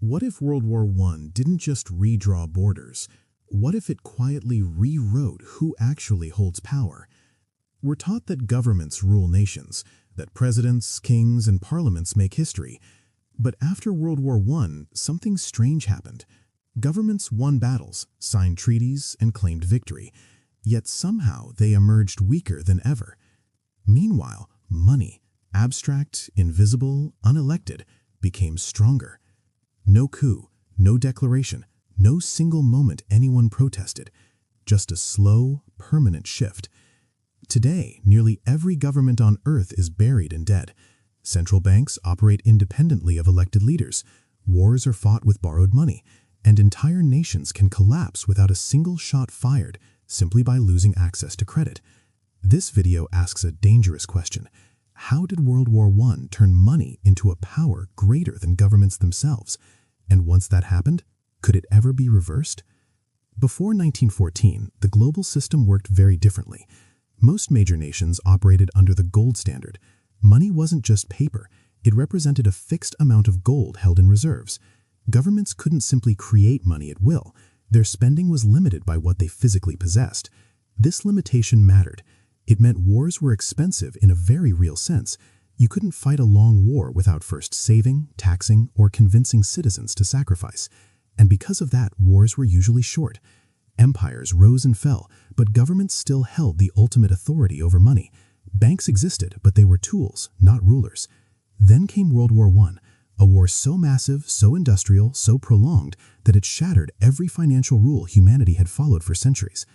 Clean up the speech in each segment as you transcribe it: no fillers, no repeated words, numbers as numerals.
What if World War I didn't just redraw borders? What if it quietly rewrote who actually holds power? We're taught that governments rule nations, that presidents, kings, and parliaments make history. But after World War I, something strange happened. Governments won battles, signed treaties, and claimed victory. Yet somehow they emerged weaker than ever. Meanwhile, money, abstract, invisible, unelected, became stronger. No coup, no declaration, no single moment anyone protested. Just a slow, permanent shift. Today, nearly every government on Earth is buried and dead. Central banks operate independently of elected leaders. Wars are fought with borrowed money, and entire nations can collapse without a single shot fired simply by losing access to credit. This video asks a dangerous question. How did World War I turn money into a power greater than governments themselves? And once that happened, could it ever be reversed? Before 1914, the global system worked very differently. Most major nations operated under the gold standard. Money wasn't just paper. It represented a fixed amount of gold held in reserves. Governments couldn't simply create money at will. Their spending was limited by what they physically possessed. This limitation mattered. It meant wars were expensive in a very real sense. You couldn't fight a long war without first saving, taxing, or convincing citizens to sacrifice. And because of that, wars were usually short. Empires rose and fell, but governments still held the ultimate authority over money. Banks existed, but they were tools, not rulers. Then came World War I, a war so massive, so industrial, so prolonged that it shattered every financial rule humanity had followed for centuries.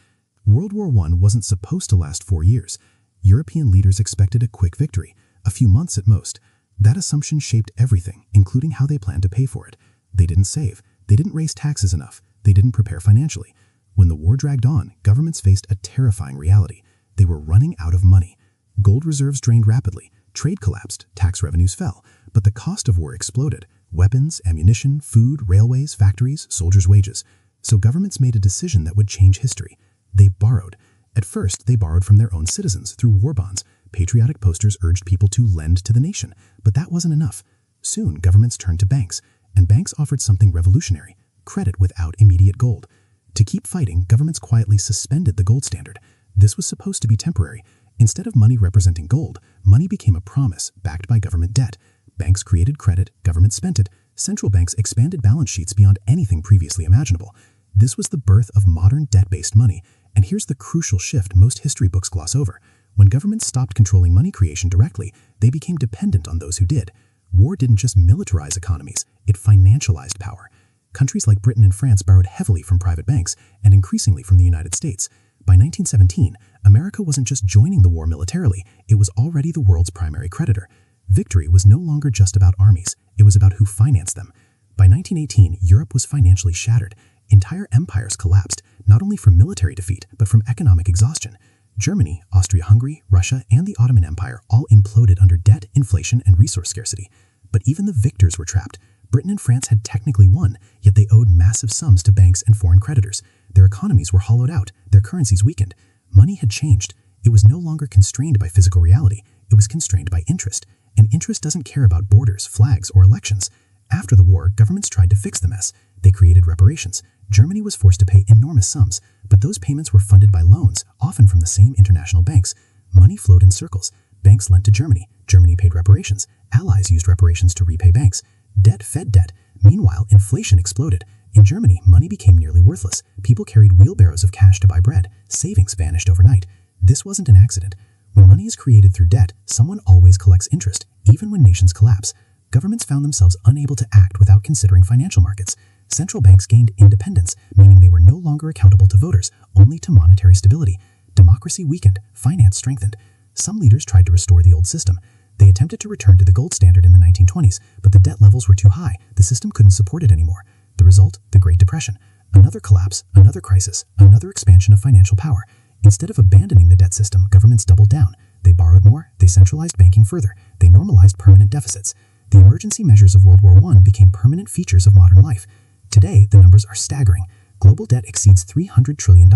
World War I wasn't supposed to last 4 years. European leaders expected a quick victory, a few months at most. That assumption shaped everything, including how they planned to pay for it. They didn't save. They didn't raise taxes enough. They didn't prepare financially. When the war dragged on, governments faced a terrifying reality. They were running out of money. Gold reserves drained rapidly. Trade collapsed. Tax revenues fell. But the cost of war exploded. Weapons, ammunition, food, railways, factories, soldiers' wages. So governments made a decision that would change history. They borrowed. At first, they borrowed from their own citizens through war bonds. Patriotic posters urged people to lend to the nation. But that wasn't enough. Soon, governments turned to banks. And banks offered something revolutionary: credit without immediate gold. To keep fighting, governments quietly suspended the gold standard. This was supposed to be temporary. Instead of money representing gold, money became a promise backed by government debt. Banks created credit, government spent it. Central banks expanded balance sheets beyond anything previously imaginable. This was the birth of modern debt-based money. And here's the crucial shift most history books gloss over. When governments stopped controlling money creation directly, they became dependent on those who did. War didn't just militarize economies, it financialized power. Countries like Britain and France borrowed heavily from private banks and increasingly from the United States. By 1917, America wasn't just joining the war militarily, it was already the world's primary creditor. Victory was no longer just about armies, it was about who financed them. By 1918, Europe was financially shattered. Entire empires collapsed, not only from military defeat, but from economic exhaustion. Germany, Austria-Hungary, Russia, and the Ottoman Empire all imploded under debt, inflation, and resource scarcity. But even the victors were trapped. Britain and France had technically won, yet they owed massive sums to banks and foreign creditors. Their economies were hollowed out, their currencies weakened. Money had changed. It was no longer constrained by physical reality, it was constrained by interest. And interest doesn't care about borders, flags, or elections. After the war, governments tried to fix the mess. They created reparations. Germany was forced to pay enormous sums, but those payments were funded by loans, often from the same international banks. Money flowed in circles. Banks lent to Germany. Germany paid reparations. Allies used reparations to repay banks. Debt fed debt. Meanwhile, inflation exploded. In Germany, money became nearly worthless. People carried wheelbarrows of cash to buy bread. Savings vanished overnight. This wasn't an accident. When money is created through debt, someone always collects interest, even when nations collapse. Governments found themselves unable to act without considering financial markets. Central banks gained independence, meaning they were no longer accountable to voters, only to monetary stability. Democracy weakened, finance strengthened. Some leaders tried to restore the old system. They attempted to return to the gold standard in the 1920s, but the debt levels were too high. The system couldn't support it anymore. The result? The Great Depression. Another collapse, another crisis, another expansion of financial power. Instead of abandoning the debt system, governments doubled down. They borrowed more, they centralized banking further, they normalized permanent deficits. The emergency measures of World War I became permanent features of modern life. Today, the numbers are staggering. Global debt exceeds $300 trillion,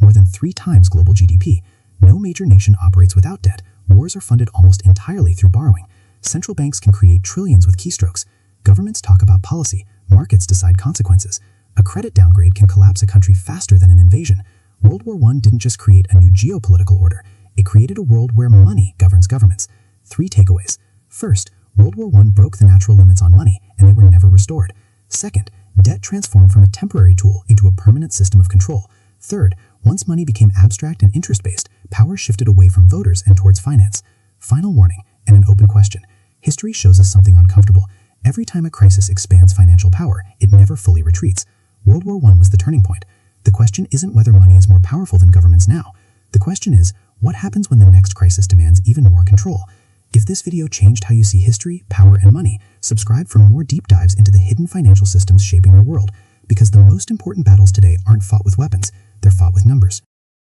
more than 3 times global GDP. No major nation operates without debt. Wars are funded almost entirely through borrowing. Central banks can create trillions with keystrokes. Governments talk about policy. markets decide consequences. A credit downgrade can collapse a country faster than an invasion. World War I didn't just create a new geopolitical order, it created a world where money governs governments. 3 takeaways. First, World War I broke the natural limits on money, and they were never restored. Second, debt transformed from a temporary tool into a permanent system of control. Third, once money became abstract and interest-based, power shifted away from voters and towards finance. Final warning, and an open question. History shows us something uncomfortable. Every time a crisis expands financial power, it never fully retreats. World War I was the turning point. The question isn't whether money is more powerful than governments now. The question is, what happens when the next crisis demands even more control? If this video changed how you see history, power, and money, subscribe for more deep dives into the hidden financial systems shaping our world. Because the most important battles today aren't fought with weapons, they're fought with numbers.